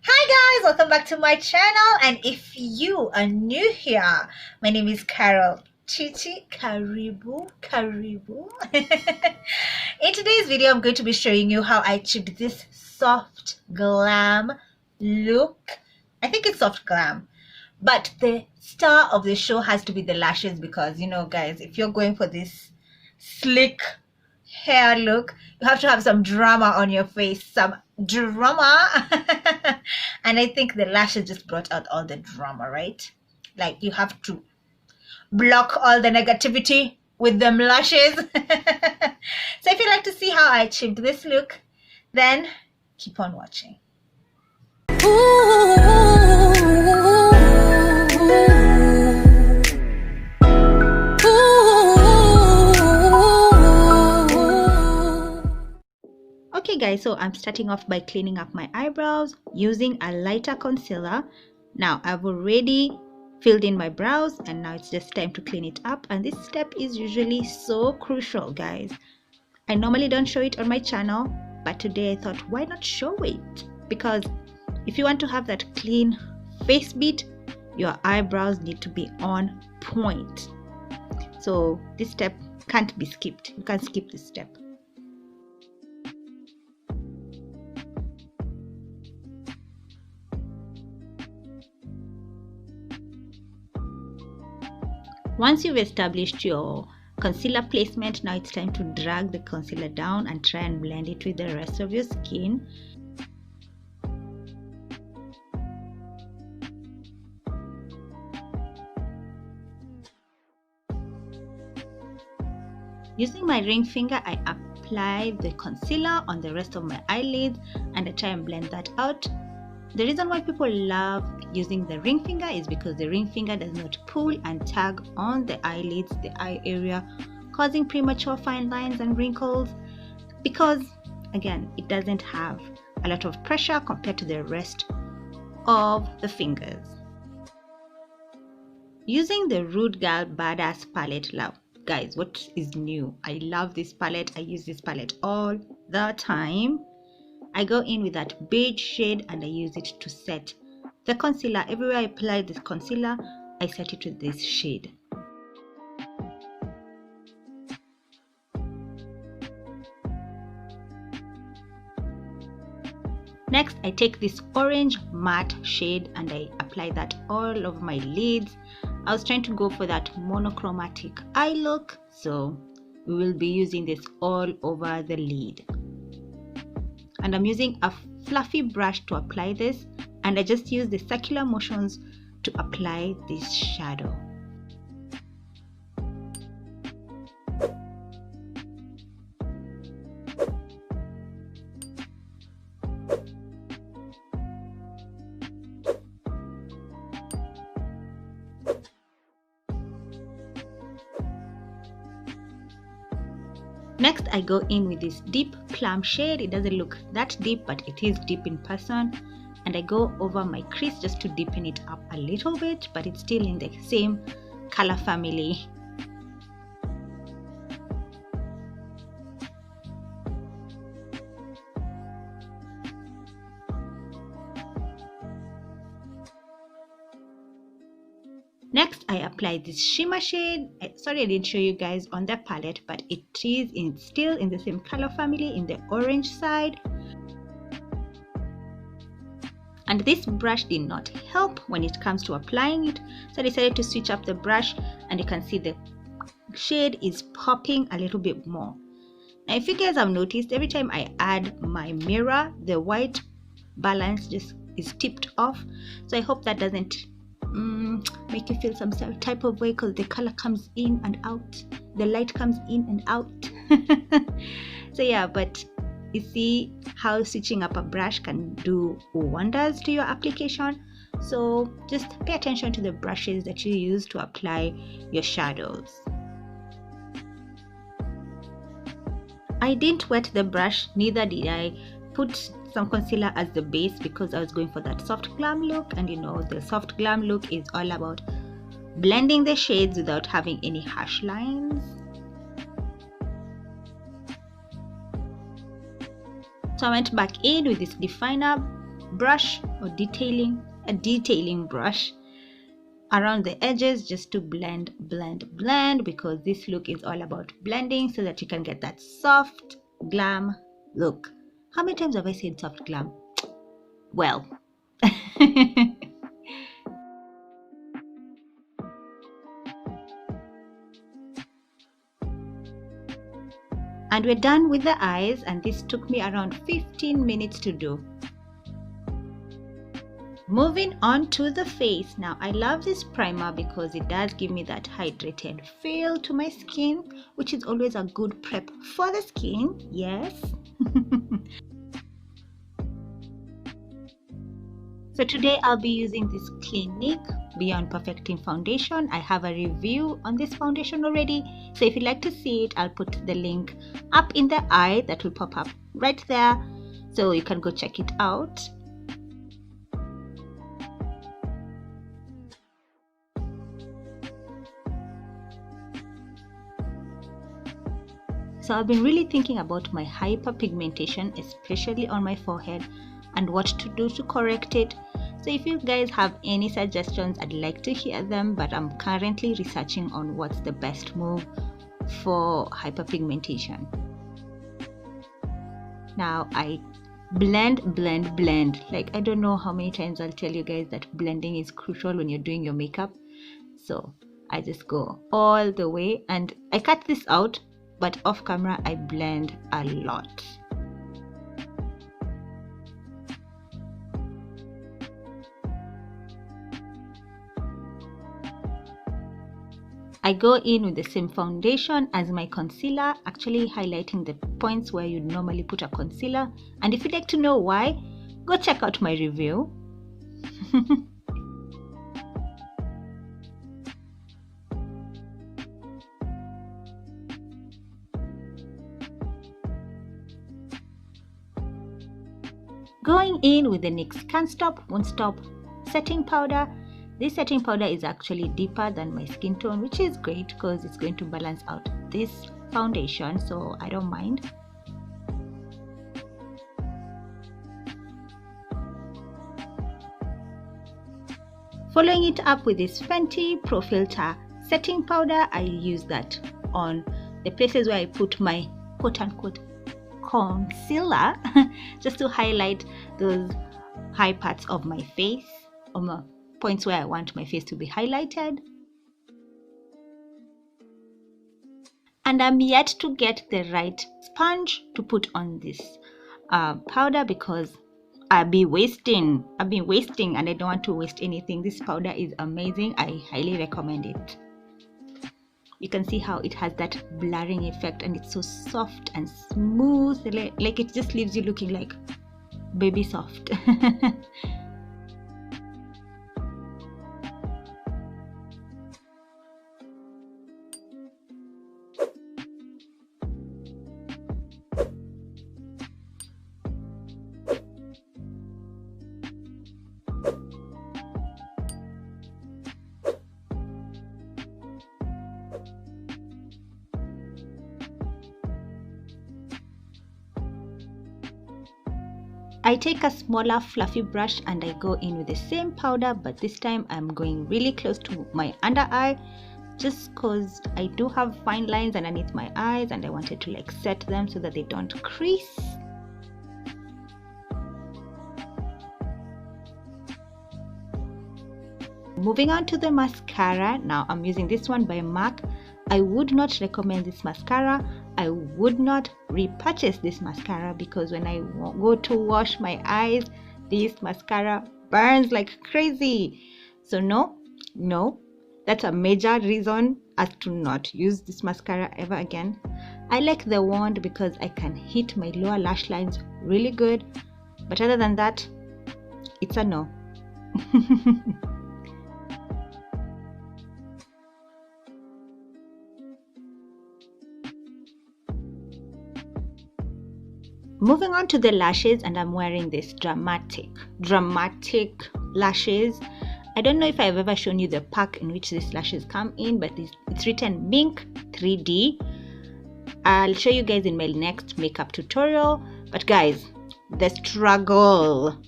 Hi guys, welcome back to my channel, and if you are new here, my name is Carol. Tichie, karibu. In today's video, I'm going to be showing you how I achieved this soft glam look. I think it's soft glam, but the star of the show has to be the lashes, because you know guys, if you're going for this slick hair look, you have to have some drama on your face, some drama. And I think the lashes just brought out all the drama, right? Like, you have to block all the negativity with them lashes. So if you'd like to see how I achieved this look, then keep on watching. Okay guys, so I'm starting off by cleaning up my eyebrows using a lighter concealer. Now I've already filled in my brows and now it's just time to clean it up, and this step is usually so crucial guys. I normally don't show it on my channel, but today I thought, why not show it? Because if you want to have that clean face beat, your eyebrows need to be on point. So this step can't be skipped. You can't skip this step. Once you've established your concealer placement, now it's time to drag the concealer down and try and blend it with the rest of your skin. Using my ring finger, I apply the concealer on the rest of my eyelids and I try and blend that out. The reason why people love using the ring finger is because the ring finger does not pull and tug on the eyelids, the eye area, causing premature fine lines and wrinkles, because again, it doesn't have a lot of pressure compared to the rest of the fingers. Using the Rudegal Badass palette now, guys, what is new? I love this palette. I use this palette all the time. I go in with that beige shade and I use it to set the concealer. Everywhere I apply this concealer, I set it with this shade. Next, I take this orange matte shade and I apply that all over my lids. I was trying to go for that monochromatic eye look, so we will be using this all over the lid. And I'm using a fluffy brush to apply this, and I just use the circular motions to apply this shadow. Next, I go in with this deep plum shade. It doesn't look that deep, but it is deep in person. And I go over my crease just to deepen it up a little bit, but it's still in the same color family. Next, I apply this shimmer shade. Sorry I didn't show you guys on the palette, but it is still in the same color family, in the orange side. And this brush did not help when it comes to applying it, so I decided to switch up the brush, and you can see the shade is popping a little bit more. Now if you guys have noticed, every time I add my mirror, the white balance just is tipped off. So I hope that doesn't make you feel some type of way, because the color comes in and out, the light comes in and out. So yeah, but you see how switching up a brush can do wonders to your application. So just pay attention to the brushes that you use to apply your shadows. I didn't wet the brush, neither did I put some concealer as the base, because I was going for that soft glam look, and you know the soft glam look is all about blending the shades without having any harsh lines. So I went back in with this definer brush or a detailing brush around the edges, just to blend, because this look is all about blending so that you can get that soft glam look. How many times have I said soft glam? Well, and we're done with the eyes, and this took me around 15 minutes to do. Moving on to the face. Now I love this primer because it does give me that hydrated feel to my skin, which is always a good prep for the skin. Yes. So today I'll be using this Clinique Beyond Perfecting foundation. I have a review on this foundation already, so if you'd like to see it, I'll put the link up in the eye that will pop up right there, so you can go check it out. So I've been really thinking about my hyperpigmentation, especially on my forehead, and what to do to correct it. So if you guys have any suggestions, I'd like to hear them, but I'm currently researching on what's the best move for hyperpigmentation. Now I blend. Like, I don't know how many times I'll tell you guys that blending is crucial when you're doing your makeup. So I just go all the way, and I cut this out, but off camera I blend a lot. I go in with the same foundation as my concealer, actually highlighting the points where you'd normally put a concealer. And if you'd like to know why, go check out my review. Going in with the NYX Can't Stop, Won't Stop setting powder. This setting powder is actually deeper than my skin tone, which is great because it's going to balance out this foundation, so I don't mind. Following it up with this Fenty Pro Filter setting powder. I use that on the places where I put my quote-unquote concealer just to highlight those high parts of my face, or my points where I want my face to be highlighted. And I'm yet to get the right sponge to put on this powder, because I've been wasting and I don't want to waste anything. This powder is amazing. I highly recommend it. You can see how it has that blurring effect, and it's so soft and smooth, like it just leaves you looking like baby soft. I take a smaller fluffy brush and I go in with the same powder, but this time I'm going really close to my under eye, just because I do have fine lines underneath my eyes and I wanted to like set them so that they don't crease. Moving on to the mascara. Now I'm using this one by MAC. I would not recommend this mascara. I would not repurchase this mascara, because when I go to wash my eyes, this mascara burns like crazy. So no, that's a major reason as to not use this mascara ever again. I like the wand because I can hit my lower lash lines really good, but other than that, it's a no. Moving on to the lashes, and I'm wearing this dramatic lashes. I don't know if I've ever shown you the pack in which these lashes come in, but it's written Mink 3D. I'll show you guys in my next makeup tutorial. But guys, the struggle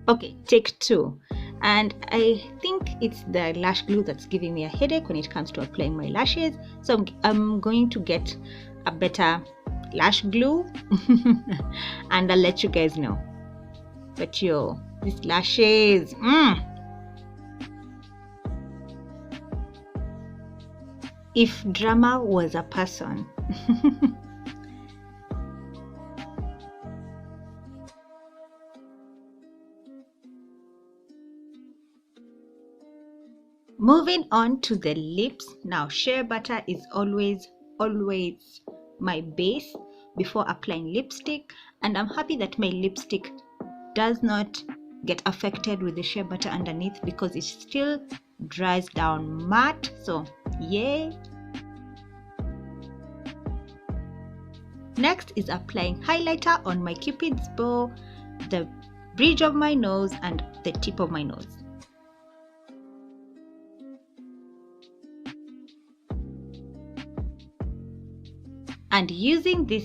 Okay, take two. And I think it's the lash glue that's giving me a headache when it comes to applying my lashes. So I'm going to get a better lash glue and I'll let you guys know. But yo, these lashes, if drama was a person. Moving on to the lips. Now, shea butter is always my base before applying lipstick, and I'm happy that my lipstick does not get affected with the shea butter underneath because it still dries down matte. So yay. Next is applying highlighter on my cupid's bow, the bridge of my nose and the tip of my nose. And using this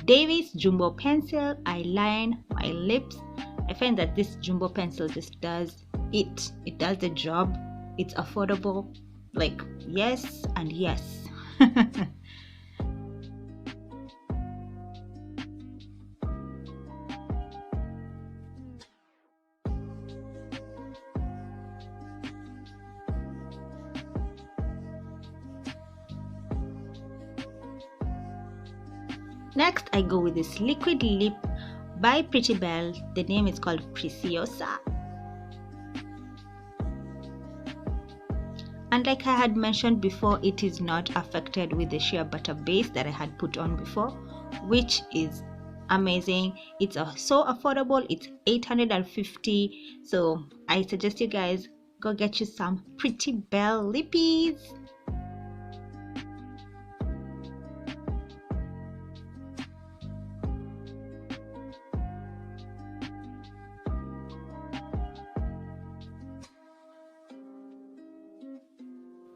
Davis Jumbo pencil, I line my lips. I find that this Jumbo pencil just does it. It does the job. It's affordable. Like, yes and yes. Next, I go with this liquid lip by Pretty Belle. The name is called Preciosa. And like I had mentioned before, it is not affected with the shea butter base that I had put on before, which is amazing. It's so affordable. It's $850. So I suggest you guys go get you some Pretty Belle lippies.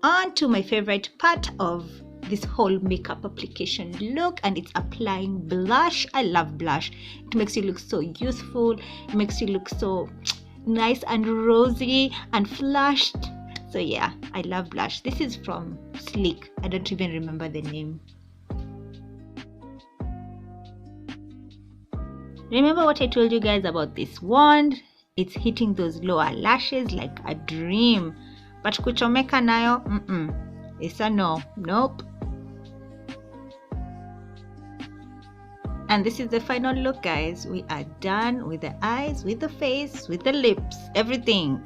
On to my favorite part of this whole makeup application look, and it's applying blush. I love blush. It makes you look so youthful. It makes you look so nice and rosy and flushed. So yeah, I love blush. This is from Sleek. I don't even remember the name. Remember what I told you guys about this wand? It's hitting those lower lashes like a dream. But kuchomeka nayo, it's a no. Nope. And this is the final look, guys. We are done with the eyes, with the face, with the lips, everything.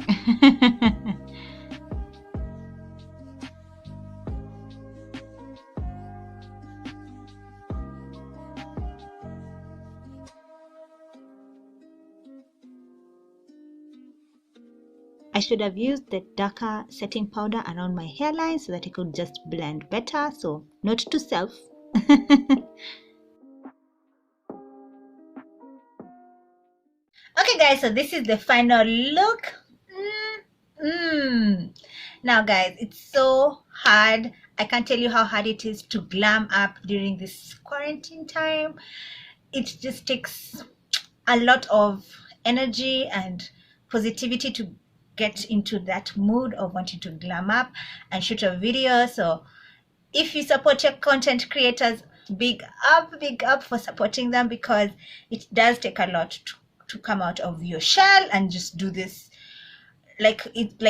I should have used the darker setting powder around my hairline so that it could just blend better. So note to self. Okay guys, so this is the final look. Now guys, it's so hard. I can't tell you how hard it is to glam up during this quarantine time. It just takes a lot of energy and positivity to get into that mood of wanting to glam up and shoot a video. So if you support your content creators, big up for supporting them, because it does take a lot to come out of your shell and just do this like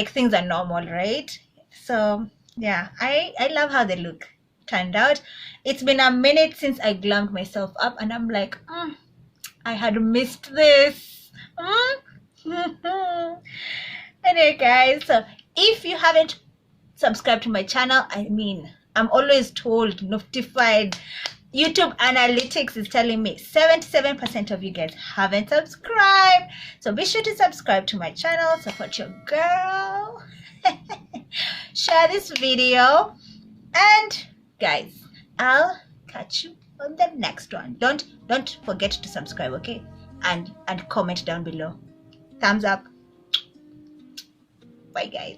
things are normal, right? So yeah, I love how the look turned out. It's been a minute since I glammed myself up and I'm like, I had missed this. Anyway guys, so if you haven't subscribed to my channel, I mean, I'm always told, notified, YouTube analytics is telling me 77% of you guys haven't subscribed. So be sure to subscribe to my channel, support your girl. Share this video, and guys, I'll catch you on the next one. Don't forget to subscribe, okay? And comment down below. Thumbs up. Bye guys.